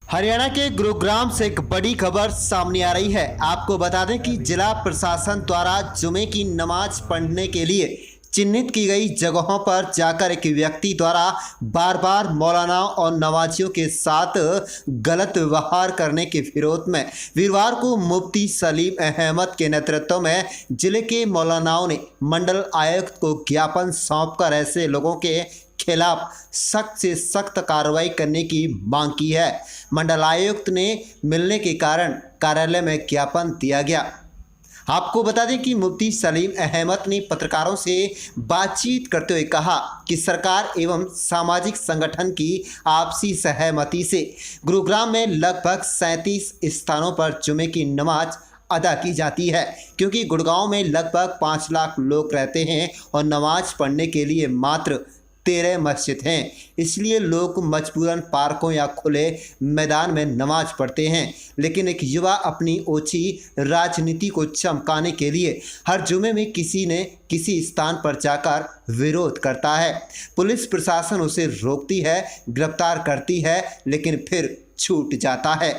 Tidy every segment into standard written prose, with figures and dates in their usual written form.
हरियाणा के गुरुग्राम से एक बड़ी खबर सामने आ रही है। आपको बता दें कि जिला प्रशासन द्वारा जुमे की नमाज पढ़ने के लिए चिन्हित की गई जगहों पर जाकर एक व्यक्ति द्वारा बार बार मौलाना और नमाजियों के साथ गलत व्यवहार करने के विरोध में वीरवार को मुफ्ती सलीम अहमद के नेतृत्व में जिले के मौलानाओं ने मंडल आयुक्त को ज्ञापन सौंपकर ऐसे लोगों के खिलाफ सख्त से सख्त कार्रवाई करने की मांग की है। मंडल आयुक्त ने मिलने के कारण कार्यालय में ज्ञापन दिया गया। आपको बता दें कि मुफ्ती सलीम अहमद ने पत्रकारों से बातचीत करते हुए कहा कि सरकार एवं सामाजिक संगठन की आपसी सहमति से गुरुग्राम में लगभग 37 स्थानों पर जुमे की नमाज अदा की जाती है, क्योंकि गुड़गांव में लगभग 5 लाख लोग रहते हैं और नमाज पढ़ने के लिए मात्र 13 मस्जिद हैं। इसलिए लोग मजबूरन पार्कों या खुले मैदान में नमाज पढ़ते हैं। लेकिन एक युवा अपनी ओछी राजनीति को चमकाने के लिए हर जुमे में किसी न किसी स्थान पर जाकर विरोध करता है। पुलिस प्रशासन उसे रोकती है, गिरफ्तार करती है, लेकिन फिर छूट जाता है।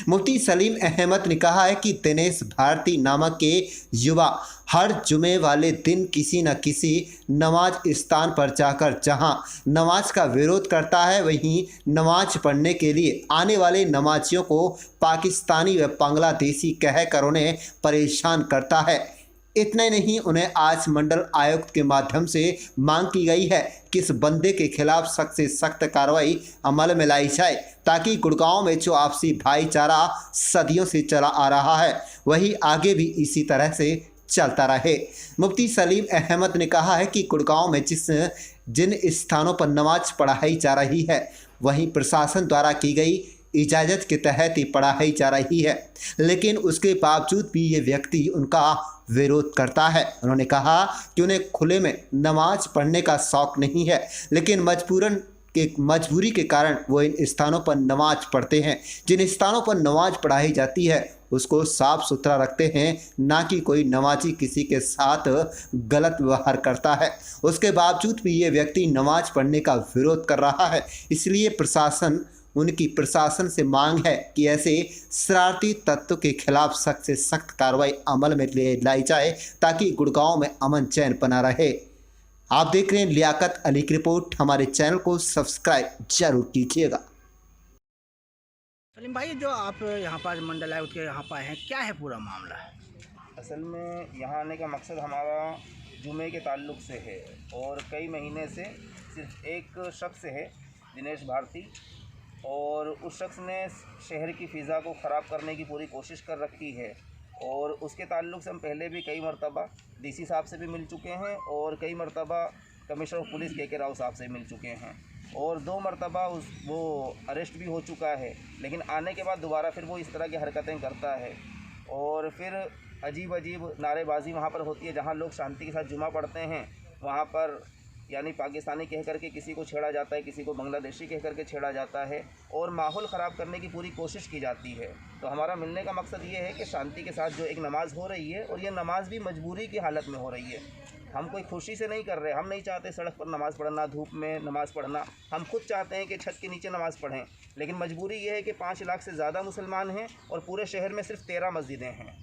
मुफ्ती सलीम अहमद ने कहा है कि दिनेश भारती नामक के युवा हर जुमे वाले दिन किसी न किसी नमाज स्थान पर जाकर जहां नमाज का विरोध करता है, वहीं नमाज पढ़ने के लिए आने वाले नमाजियों को पाकिस्तानी व बांग्लादेशी कहकर उन्हें परेशान करता है। इतना ही नहीं, उन्हें आज मंडल आयुक्त के माध्यम से मांग की गई है कि इस बंदे के खिलाफ सख्त से सख्त कार्रवाई अमल में लाई जाए, ताकि गुड़गांव में जो आपसी भाईचारा सदियों से चला आ रहा है वही आगे भी इसी तरह से चलता रहे। मुफ्ती सलीम अहमद ने कहा है कि गुड़गांव में जिन स्थानों पर नमाज पढ़ाई जा रही है वहीं प्रशासन द्वारा की गई इजाज़त के तहत ही पढ़ाई जा रही है, लेकिन उसके बावजूद भी ये व्यक्ति उनका विरोध करता है। उन्होंने कहा कि उन्हें खुले में नमाज पढ़ने का शौक़ नहीं है, लेकिन मजबूरी के कारण वो इन स्थानों पर नमाज पढ़ते हैं। जिन स्थानों पर नमाज पढ़ाई जाती है उसको साफ सुथरा रखते हैं, ना कि कोई नमाजी किसी के साथ गलत व्यवहार करता है। उसके बावजूद भी ये व्यक्ति नमाज पढ़ने का विरोध कर रहा है। इसलिए उनकी प्रशासन से मांग है कि ऐसे शरारती तत्व के खिलाफ सख्त से सख्त कार्रवाई अमल में लाई जाए, ताकि गुड़गांव में अमन चैन बना रहे। आप देख रहे हैं लियाकत अली की रिपोर्ट। हमारे चैनल को सब्सक्राइब जरूर कीजिएगा। सलीम भाई, जो आप यहाँ पर मंडल आयुक्त के यहाँ पर आए हैं, क्या है पूरा मामला? असल में यहाँ आने का मकसद हमारा जुमे के ताल्लुक़ से है, और कई महीने से सिर्फ एक शख्स है, दिनेश भारती, और उस शख्स ने शहर की फ़िज़ा को ख़राब करने की पूरी कोशिश कर रखी है। और उसके ताल्लुक़ से हम पहले भी कई मरतबा डीसी साहब से भी मिल चुके हैं, और कई मरतबा कमिश्नर ऑफ पुलिस के राव साहब से मिल चुके हैं, और 2 मरतबा वो अरेस्ट भी हो चुका है। लेकिन आने के बाद दोबारा फिर वो इस तरह की हरकतें करता है, और फिर अजीब अजीब नारेबाजी वहाँ पर होती है। जहाँ लोग शांति के साथ जुमा पढ़ते हैं वहाँ पर यानी पाकिस्तानी कह करके किसी को छेड़ा जाता है, किसी को बांग्लादेशी कह करके छेड़ा जाता है, और माहौल ख़राब करने की पूरी कोशिश की जाती है। तो हमारा मिलने का मकसद ये है कि शांति के साथ जो एक नमाज़ हो रही है, और ये नमाज़ भी मजबूरी की हालत में हो रही है, हम कोई खुशी से नहीं कर रहे। हम नहीं चाहते सड़क पर नमाज़ पढ़ना, धूप में नमाज़ पढ़ना। हम खुद चाहते हैं कि छत के नीचे नमाज़ पढ़ें, लेकिन मजबूरी ये है कि 5 लाख से ज़्यादा मुसलमान हैं और पूरे शहर में सिर्फ 13 मस्जिदें हैं।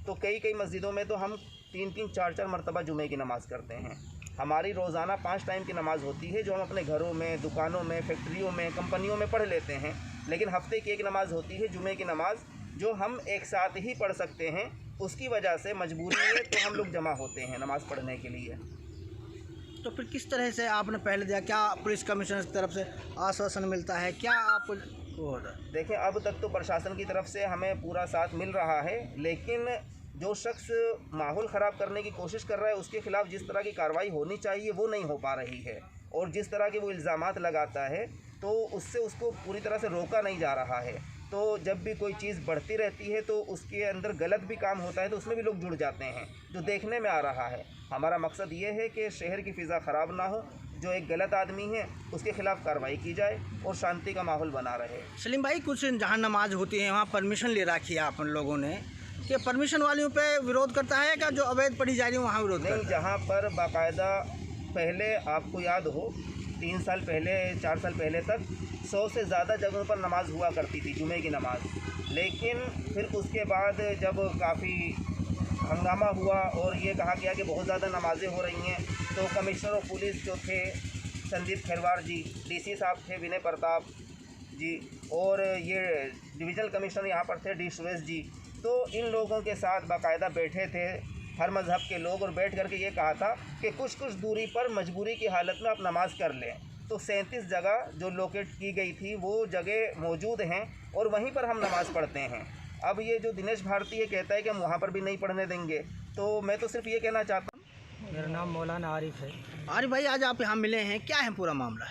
तो कई मस्जिदों में तो हम 3-3, 4-4 मरतबा जुमे की नमाज़ करते हैं। हमारी रोज़ाना 5 टाइम की नमाज़ होती है, जो हम अपने घरों में, दुकानों में, फैक्ट्रियों में, कंपनियों में पढ़ लेते हैं। लेकिन हफ्ते की एक नमाज़ होती है, जुमे की नमाज़, जो हम एक साथ ही पढ़ सकते हैं। उसकी वजह से मजबूरी है तो हम लोग जमा होते हैं नमाज़ पढ़ने के लिए। तो फिर किस तरह से आपने पहले दिया, क्या पुलिस कमिश्नर की तरफ से आश्वासन मिलता है, क्या आपको? देखें, अब तक तो प्रशासन की तरफ से हमें पूरा साथ मिल रहा है, लेकिन जो शख्स माहौल ख़राब करने की कोशिश कर रहा है उसके ख़िलाफ़ जिस तरह की कार्रवाई होनी चाहिए वो नहीं हो पा रही है, और जिस तरह के वो इल्ज़ामात लगाता है तो उससे उसको पूरी तरह से रोका नहीं जा रहा है। तो जब भी कोई चीज़ बढ़ती रहती है तो उसके अंदर गलत भी काम होता है, तो उसमें भी लोग जुड़ जाते हैं, जो देखने में आ रहा है। हमारा मकसद ये है कि शहर की फ़िज़ा ख़राब ना हो, जो एक गलत आदमी है उसके खिलाफ़ कार्रवाई की जाए और शांति का माहौल बना रहे। सलीम भाई, कुछ जहाँ नमाज होती है वहाँ परमिशन ले रखी है आप लोगों ने, कि परमिशन वालों पे विरोध करता है क्या? जो अवैध पढ़ी जा रही है वहाँ विरोध नहीं, जहाँ पर बाकायदा पहले आपको याद हो 3 साल पहले, 4 साल पहले तक 100 से ज़्यादा जगहों पर नमाज़ हुआ करती थी, जुमे की नमाज़। लेकिन फिर उसके बाद जब काफ़ी हंगामा हुआ और ये कहा गया कि बहुत ज़्यादा नमाज़ें हो रही हैं, तो कमिश्नर ऑफ पुलिस जो थे संदीप खैरवार जी, डीसी साहब थे विनय प्रताप जी, और ये डिविजनल कमिश्नर यहाँ पर थे डी सुरेश जी, तो इन लोगों के साथ बाकायदा बैठे थे हर मज़हब के लोग, और बैठ करके ये कहा था कि कुछ कुछ दूरी पर मजबूरी की हालत में आप नमाज़ कर लें। तो 37 जगह जो लोकेट की गई थी वो जगह मौजूद हैं और वहीं पर हम नमाज़ पढ़ते हैं। अब ये जो दिनेश भारती ये कहता है कि हम वहाँ पर भी नहीं पढ़ने देंगे, तो मैं तो सिर्फ ये कहना चाहता हूँ। मेरा नाम मौलाना आरिफ है। आरिफ भाई, आज आप यहाँ मिले हैं, क्या है पूरा मामला?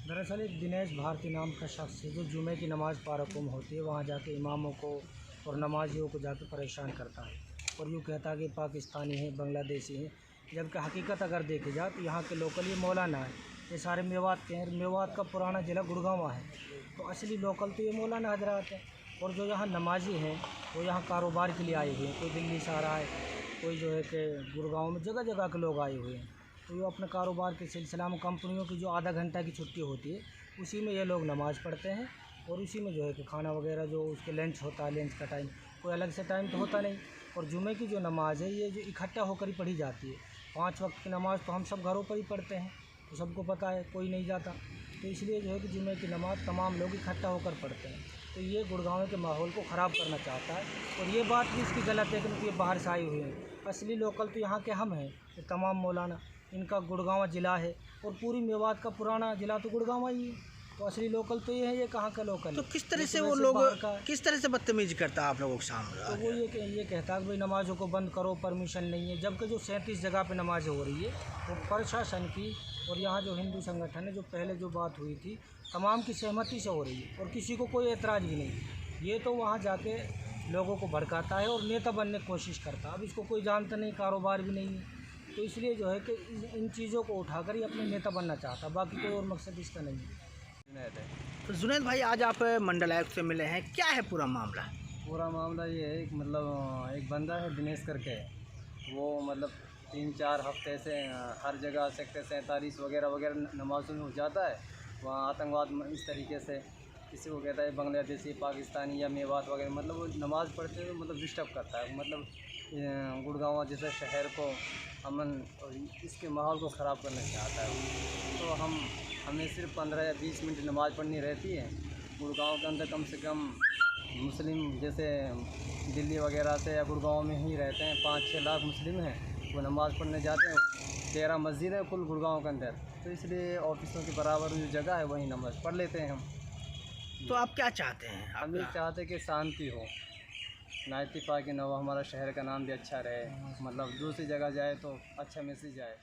दरअसल एक दिनेश भारती नाम का शख्स है जो जुमे की नमाज़ पारकुम होती है, वहाँ जाके इमामों को और नमाजियों को जाके परेशान करता है और यूँ कहता है कि पाकिस्तानी हैं, बांग्लादेशी हैं, जबकि हकीकत अगर देखी जाए तो यहाँ के लोकल ये मौलाना है। ये सारे मेवात के हैं, मेवात का पुराना ज़िला गुड़गांव है, तो असली लोकल तो ये मौलाना हजरात हैं। और जो यहाँ नमाजी हैं वो यहाँ कारोबार के लिए आए हुए हैं, कोई दिल्ली से आ रहा है, कोई जो है कि गुड़गांव में जगह जगह के लोग आए हुए हैं। तो ये अपने कारोबार के सिलसिला में कंपनियों की जो आधा घंटा की छुट्टी होती है उसी में ये लोग नमाज़ पढ़ते हैं और उसी में जो है कि खाना वगैरह जो उसके लंच होता है, लंच का टाइम कोई अलग से टाइम तो होता नहीं। और जुमे की जो नमाज़ है ये जो इकट्ठा होकर ही पढ़ी जाती है। 5 वक्त की नमाज़ तो हम सब घरों पर ही पढ़ते हैं, तो सबको पता है, कोई नहीं जाता, तो इसलिए जो है कि जुमे की नमाज़ तमाम लोग इकट्ठा होकर पढ़ते हैं। तो ये गुड़गांव के माहौल को ख़राब करना चाहता है और ये बात भी इसकी गलत है क्योंकि ये बाहर से आए हुए हैं। असली लोकल तो यहाँ के हम हैं, ये तमाम मौलाना, इनका गुड़गांव ज़िला है और पूरी मेवात का पुराना ज़िला तो गुड़गांव ही है, तो असली लोकल तो ये है, ये कहाँ का लोकल तो है। किस तरह ये से तो वो वैसे लोग बाहर का है। किस तरह से बदतमीजी करता है आप लोगों के सामने? तो वो ये कहता है कि भाई नमाज़ों को बंद करो, परमिशन नहीं है, जबकि जो 37 जगह पे नमाज़ें हो रही है वो प्रशासन की और यहाँ जो हिंदू संगठन है, जो पहले जो बात हुई थी तमाम की सहमति से हो रही है और किसी को कोई एतराज़ भी नहीं। ये तो वहाँ जाके लोगों को भड़काता है और नेता बनने की कोशिश करता है। अब इसको कोई जानता नहीं, कारोबार भी नहीं है, तो इसलिए जो है कि इन चीज़ों को उठाकर ही अपने नेता बनना चाहता है, बाकी कोई और मकसद इसका नहीं है। तो जुनैद भाई, आज आप मंडल आयुक्त से मिले हैं, क्या है पूरा मामला? पूरा मामला ये है कि मतलब एक बंदा है दिनेश करके, वो मतलब 3-4 हफ्ते से हर जगह सेक्टर 47 वगैरह वगैरह नमाज़ों में हो जाता है। वहाँ आतंकवाद इस तरीके से किसी को कहता है बांग्लादेशी, पाकिस्तानी या मेवात वगैरह, मतलब वो नमाज़ पढ़ते हुए मतलब डिस्टर्ब करता है, मतलब गुड़गांव जैसे शहर को अमन और इसके माहौल को ख़राब करना चाहता है। तो हमें सिर्फ 15 या 20 मिनट नमाज़ पढ़नी रहती है। गुड़गांव के अंदर कम से कम मुस्लिम जैसे दिल्ली वगैरह से या गुड़गांव में ही रहते हैं, 5-6 लाख मुस्लिम हैं, वो नमाज़ पढ़ने जाते हैं। 13 मस्जिद है कुल गुड़गांव के अंदर, तो इसलिए ऑफिसों के बराबर जो जगह है वहीं नमाज़ पढ़ लेते हैं हम। तो आप क्या चाहते हैं? हम ये चाहते हैं कि शांति हो, ना इत्तेफाक न हो, हमारा शहर का नाम भी अच्छा रहे, मतलब दूसरी जगह जाए तो अच्छा मैसेज आए।